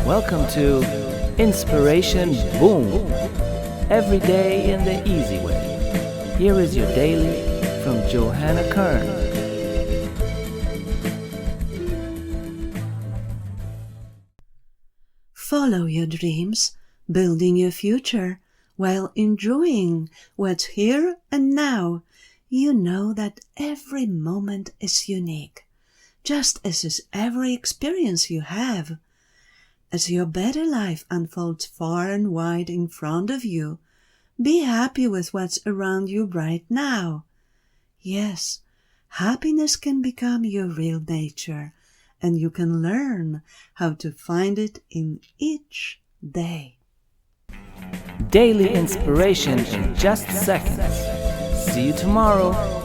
Welcome to Inspiration Boom. Every day in the easy way. Here is your daily from Johanna Kern. Follow your dreams, building your future, while enjoying what's here and now. You know that every moment is unique, just as is every experience you have. As your better life unfolds far and wide in front of you, be happy with what's around you right now. Yes, happiness can become your real nature, and you can learn how to find it in each day. Daily inspiration in just seconds. See you tomorrow.